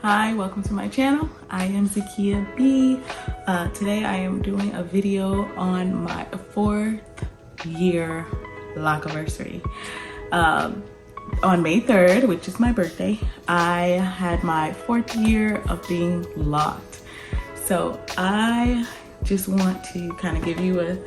Hi, welcome to my channel. I am Zakia B. Today I am doing a video on my 4th year lock anniversary. On May 3rd, which is my birthday, I had my 4th year of being locked. So I just want to kind of give you a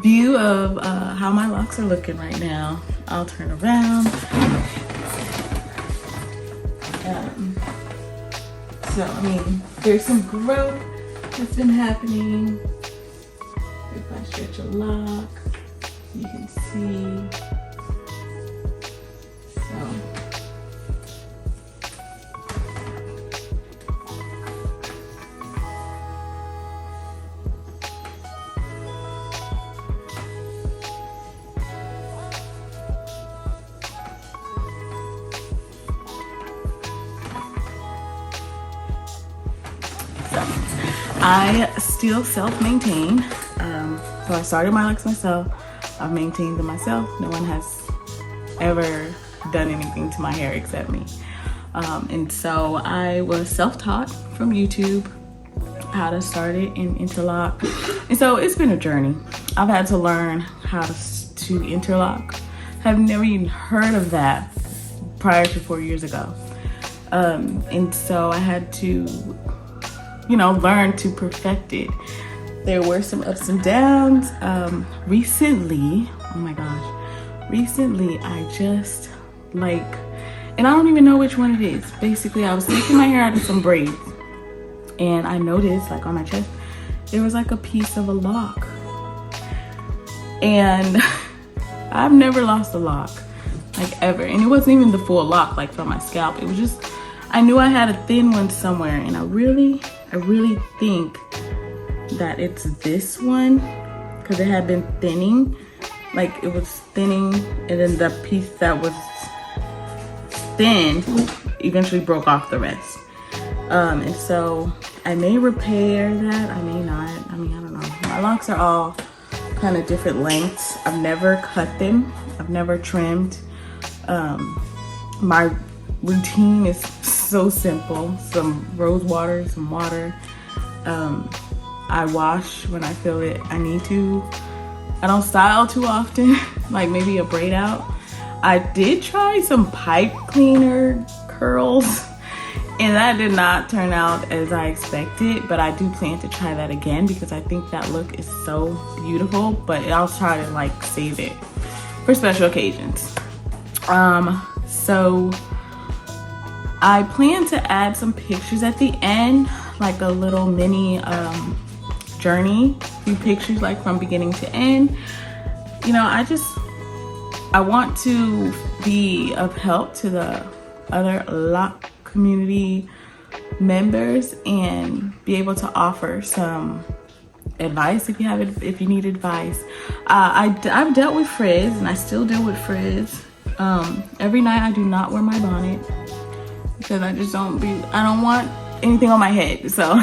view of how my locks are looking right now. I'll turn around. So, I mean, there's some growth that's been happening. If I stretch a lock, you can see. I still self-maintain. So I started my locks myself. I've maintained them myself. No one has ever done anything to my hair except me. And so I was self-taught from YouTube how to start it in interlock. And so it's been a journey. I've had to learn how to interlock. I've never even heard of that prior to 4 years ago. And so I had to learn to perfect it. There were some ups and downs. Recently, oh my gosh, recently I just and I don't even know which one it is. Basically, I was taking my hair out of some braids and I noticed on my chest, there was a piece of a lock. And I've never lost a lock, ever. And it wasn't even the full lock, from my scalp. It was just, I knew I had a thin one somewhere, and I really think that it's this one, because it had been thinning. It was thinning, and then the piece that was thin eventually broke off the rest. And so I may repair that, I may not. I don't know. My locks are all kind of different lengths. I've never cut them. I've never trimmed. My routine is so simple. Some rose water, some water. I wash when I feel it I need to. I don't style too often, maybe a braid out. I did try some pipe cleaner curls and that did not turn out as I expected, but I do plan to try that again because I think that look is so beautiful, but I'll try to save it for special occasions. So I plan to add some pictures at the end, a little mini journey, a few pictures from beginning to end. I want to be of help to the other lock community members and be able to offer some advice if you need advice. I've dealt with frizz and I still deal with frizz. Every night I do not wear my bonnet because I don't want anything on my head. So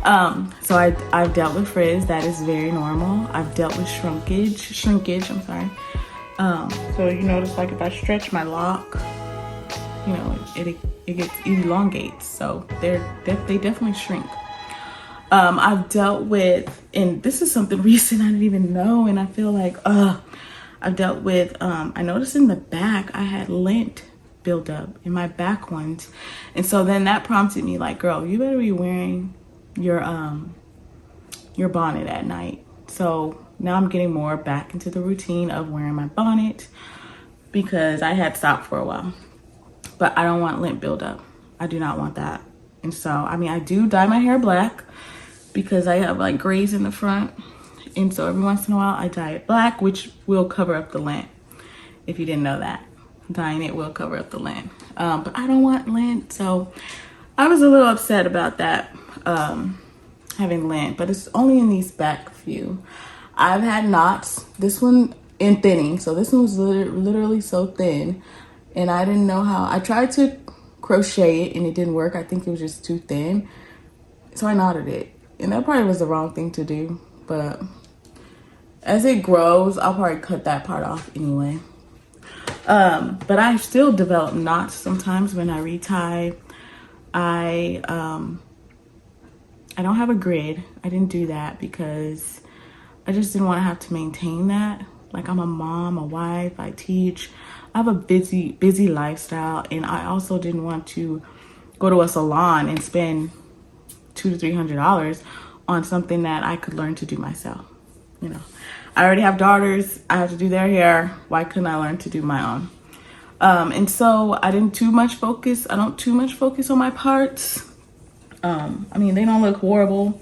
I've dealt with frizz. That is very normal. I've dealt with shrinkage, I'm sorry. So you notice if I stretch my lock, it gets elongates. So they definitely shrink. I've dealt with, and this is something recent I didn't even know, and I feel I've dealt with, I noticed in the back I had lint build up in my back ones. And so then that prompted me girl, you better be wearing your bonnet at night. So now I'm getting more back into the routine of wearing my bonnet because I had stopped for a while, but I don't want lint buildup. I do not want that. And so, I do dye my hair black because I have grays in the front. And so every once in a while I dye it black, which will cover up the lint. If you didn't know that, dyeing it will cover up the lint. But I don't want lint. So I was a little upset about that, having lint, but it's only in these back few. I've had knots, this one in thinning. So this one was literally so thin and I didn't know how. I tried to crochet it and it didn't work. I think it was just too thin. So I knotted it and that probably was the wrong thing to do, but as it grows, I'll probably cut that part off anyway. But I still develop knots sometimes when I retie. I don't have a grid. I didn't do that because I just didn't want to have to maintain that. Like, I'm a mom, a wife, I teach. I have a busy lifestyle, and I also didn't want to go to a salon and spend $200 to $300 on something that I could learn to do myself. You know, I already have daughters. I have to do their hair. Why couldn't I learn to do my own? And so I didn't too much focus. I don't too much focus on my parts. I mean, they don't look horrible.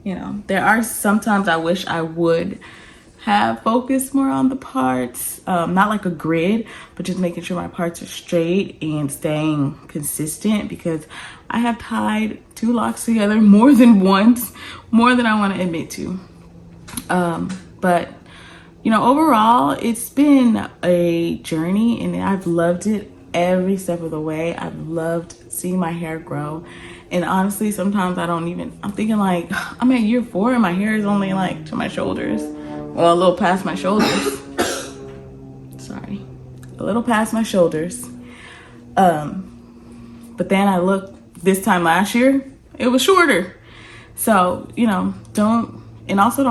You know, there are sometimes I wish I would have focused more on the parts, not like a grid, but just making sure my parts are straight and staying consistent, because I have tied 2 locks together more than once, more than I want to admit to. But you know, overall, it's been a journey, and I've loved it every step of the way. I've loved seeing my hair grow. And honestly, sometimes I'm thinking like, I'm at year 4 and my hair is only like to my shoulders. Well, a little past my shoulders. Sorry. A little past my shoulders. But then I look this time last year, it was shorter. So, you know, don't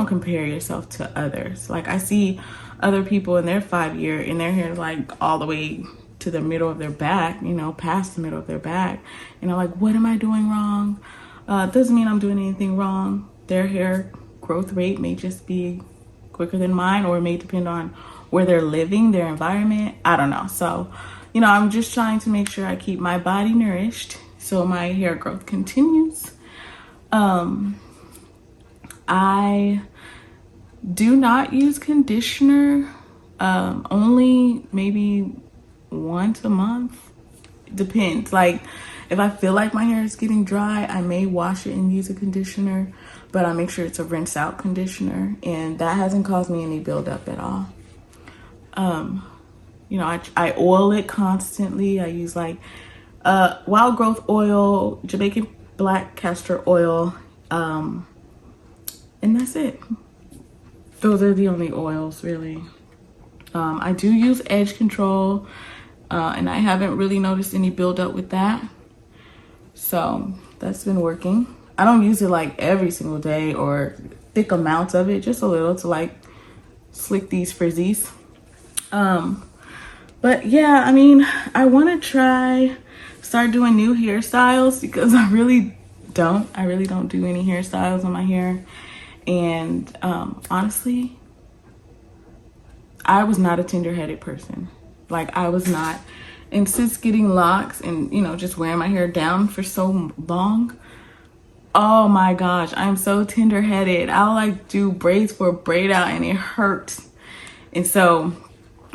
compare yourself to others. Like, I see other people in their 5-year and their hair is like all the way to the middle of their back, you know, past the middle of their back. And I'm like, what am I doing wrong? Doesn't mean I'm doing anything wrong. Their hair growth rate may just be quicker than mine, or it may depend on where they're living, their environment. I don't know. So, you know, I'm just trying to make sure I keep my body nourished so my hair growth continues. I do not use conditioner, only maybe once a month. It depends. Like, if I feel like my hair is getting dry, I may wash it and use a conditioner, but I make sure it's a rinse out conditioner, and that hasn't caused me any buildup at all. You know, I oil it constantly. I use like wild growth oil, Jamaican black castor oil, and that's it. Those are the only oils, really. I do use edge control, and I haven't really noticed any buildup with that. So that's been working. I don't use it like every single day or thick amounts of it, just a little to like slick these frizzies. But yeah, I mean, I want to start doing new hairstyles, because I really don't do any hairstyles on my hair. And honestly, I was not a tender-headed person. Like, I was not. And since getting locks and, you know, just wearing my hair down for so long, oh my gosh, I'm so tender-headed. I'll like do braids for a braid out and it hurts. And so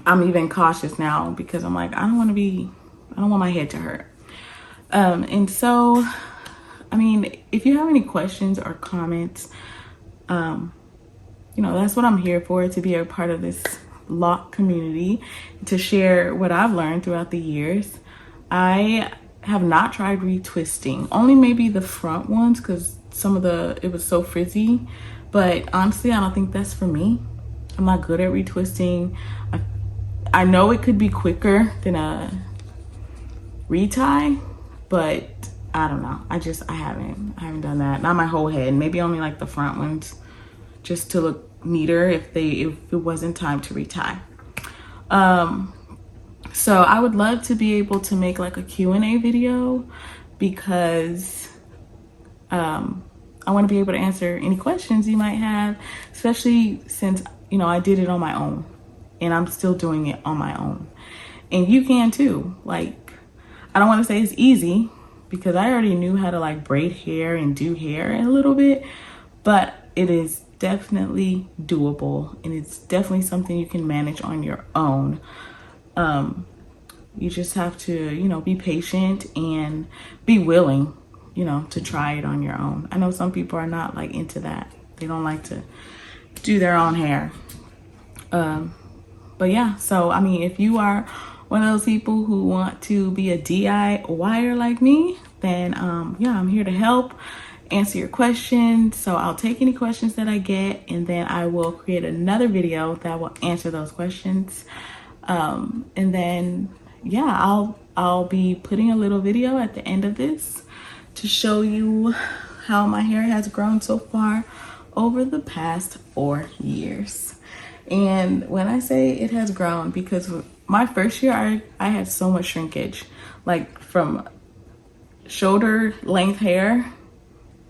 I'm even cautious now, because I'm like, I don't want my head to hurt. And so, I mean, if you have any questions or comments, you know, that's what I'm here for, to be a part of this lock community, to share what I've learned throughout the years. I have not tried retwisting, only maybe the front ones, because it was so frizzy. But honestly, I don't think that's for me. I'm not good at retwisting. I know it could be quicker than a retie, but I don't know. I haven't done that. Not my whole head, maybe only like the front ones, just to look neater if it wasn't time to retie. So I would love to be able to make like a Q&A video, because I want to be able to answer any questions you might have, especially since, you know, I did it on my own and I'm still doing it on my own. And you can too. Like, I don't want to say it's easy, because I already knew how to like braid hair and do hair a little bit, but it is definitely doable, and it's definitely something you can manage on your own. You just have to, you know, be patient and be willing, you know, to try it on your own. I know some people are not like into that. They don't like to do their own hair. But yeah, so I mean, if you are one of those people who want to be a DIYer like me, then yeah, I'm here to help answer your questions. So I'll take any questions that I get, and then I will create another video that will answer those questions. And then yeah, I'll I'll be putting a little video at the end of this to show you how my hair has grown so far over the past 4 years. And when I say it has grown, because my first year I had so much shrinkage, like from shoulder length hair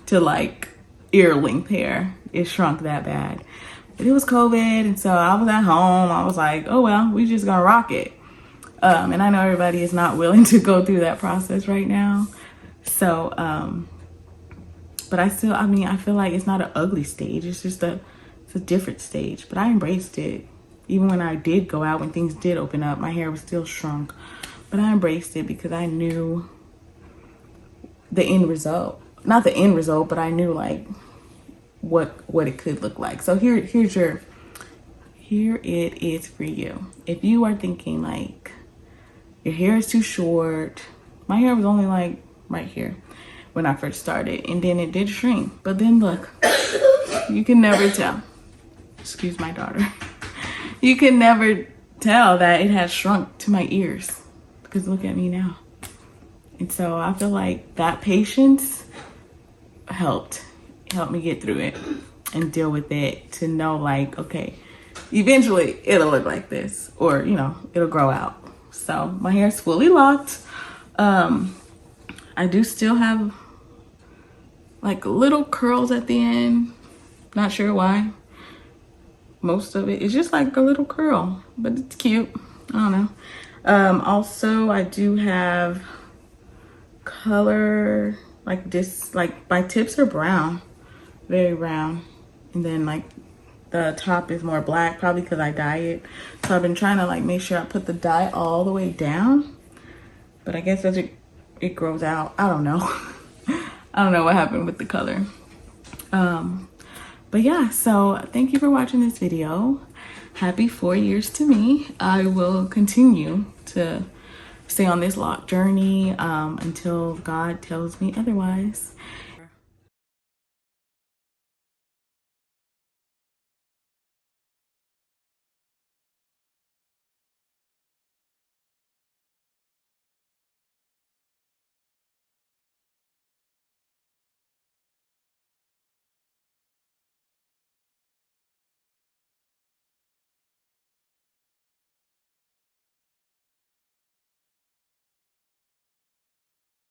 to like ear length hair. It shrunk that bad. But it was COVID, and so I was at home. I was like, oh well, we just gonna rock it. And I know everybody is not willing to go through that process right now. So, but I feel like it's not an ugly stage. It's just it's a different stage. But I embraced it. Even when I did go out, when things did open up, my hair was still shrunk. But I embraced it because I knew the end result. Not the end result, but I knew like what it could look like. So here it is for you. If you are thinking like your hair is too short, my hair was only like right here when I first started, and then it did shrink. But then look, you can never tell. Excuse my daughter. You can never tell that it has shrunk to my ears, because look at me now. And so I feel like that patience helped me get through it and deal with it, to know like, okay, eventually it'll look like this, or it'll grow out. So my hair is fully locked. I do still have like little curls at the end. Not sure why. Most of it is just like a little curl, but it's cute. I don't know. Also, I do have color like this, like my tips are brown, very brown, and then like the top is more black, probably because I dye it. So I've been trying to like make sure I put the dye all the way down, but I guess as it grows out, I don't know. I don't know what happened with the color. But yeah, so thank you for watching this video. Happy 4 years to me. I will continue to stay on this lock journey until God tells me otherwise.